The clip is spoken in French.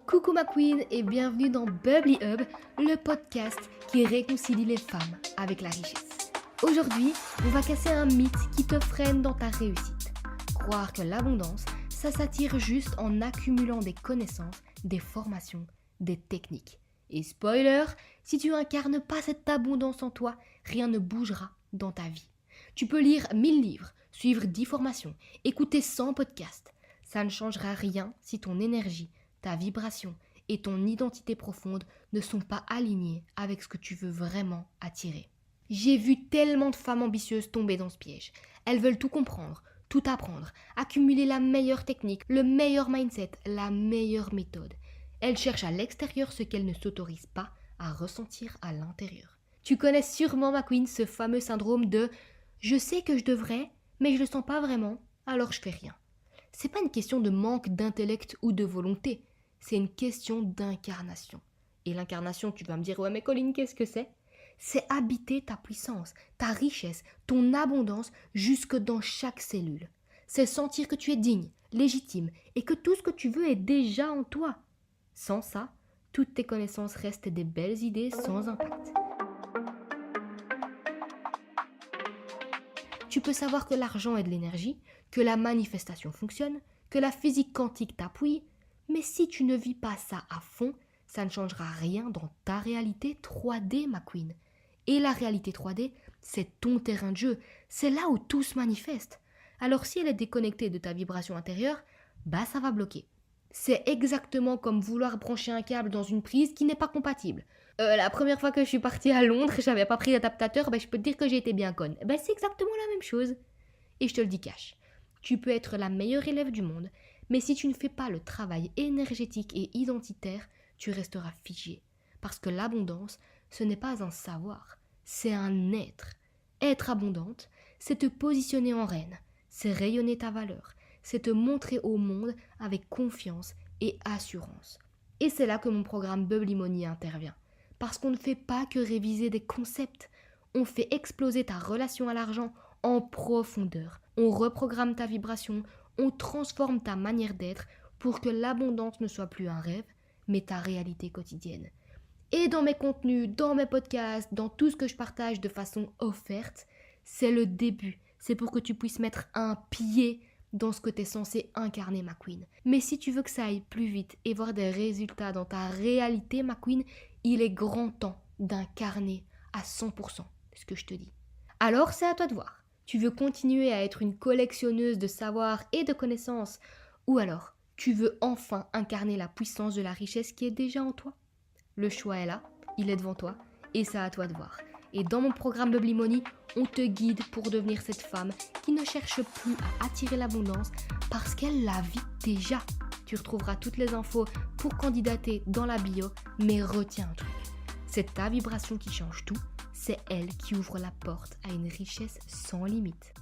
Coucou ma queen et bienvenue dans Bubbly Hub, le podcast qui réconcilie les femmes avec la richesse. Aujourd'hui, on va casser un mythe qui te freine dans ta réussite. Croire que l'abondance, ça s'attire juste en accumulant des connaissances, des formations, des techniques. Et spoiler, si tu incarnes pas cette abondance en toi, rien ne bougera dans ta vie. Tu peux lire 1000 livres, suivre 10 formations, écouter 100 podcasts. Ça ne changera rien si ton énergie, ta vibration et ton identité profonde ne sont pas alignés avec ce que tu veux vraiment attirer. J'ai vu tellement de femmes ambitieuses tomber dans ce piège. Elles veulent tout comprendre, tout apprendre, accumuler la meilleure technique, le meilleur mindset, la meilleure méthode. Elles cherchent à l'extérieur ce qu'elles ne s'autorisent pas à ressentir à l'intérieur. Tu connais sûrement, ma queen, ce fameux syndrome de « je sais que je devrais, mais je le sens pas vraiment, alors je fais rien ». C'est pas une question de manque d'intellect ou de volonté. C'est une question d'incarnation. Et l'incarnation, tu vas me dire, ouais mais Colline, qu'est-ce que c'est ? C'est habiter ta puissance, ta richesse, ton abondance jusque dans chaque cellule. C'est sentir que tu es digne, légitime et que tout ce que tu veux est déjà en toi. Sans ça, toutes tes connaissances restent des belles idées sans impact. Tu peux savoir que l'argent est de l'énergie, que la manifestation fonctionne, que la physique quantique t'appuie, mais si tu ne vis pas ça à fond, ça ne changera rien dans ta réalité 3D, ma queen. Et la réalité 3D, c'est ton terrain de jeu, c'est là où tout se manifeste. Alors si elle est déconnectée de ta vibration intérieure, bah ça va bloquer. C'est exactement comme vouloir brancher un câble dans une prise qui n'est pas compatible. La première fois que je suis partie à Londres, j'avais pas pris d'adaptateur, je peux te dire que j'ai été bien conne. C'est exactement la même chose. Et je te le dis cash. Tu peux être la meilleure élève du monde, mais si tu ne fais pas le travail énergétique et identitaire, tu resteras figé. Parce que l'abondance, ce n'est pas un savoir, c'est un être. Être abondante, c'est te positionner en reine, c'est rayonner ta valeur, c'est te montrer au monde avec confiance et assurance. Et c'est là que mon programme Bubbly Money intervient. Parce qu'on ne fait pas que réviser des concepts, on fait exploser ta relation à l'argent en profondeur. On reprogramme ta vibration, on transforme ta manière d'être pour que l'abondance ne soit plus un rêve, mais ta réalité quotidienne. Et dans mes contenus, dans mes podcasts, dans tout ce que je partage de façon offerte, c'est le début. C'est pour que tu puisses mettre un pied dans ce que tu es censé incarner, ma queen. Mais si tu veux que ça aille plus vite et voir des résultats dans ta réalité, ma queen, il est grand temps d'incarner à 100% ce que je te dis. Alors, c'est à toi de voir. Tu veux continuer à être une collectionneuse de savoir et de connaissances, ou alors tu veux enfin incarner la puissance de la richesse qui est déjà en toi. Le choix est là, il est devant toi, et c'est à toi de voir. Et dans mon programme Bubbly Money, on te guide pour devenir cette femme qui ne cherche plus à attirer l'abondance parce qu'elle la vit déjà. Tu retrouveras toutes les infos pour candidater dans la bio, mais retiens un truc. C'est ta vibration qui change tout, c'est elle qui ouvre la porte à une richesse sans limite.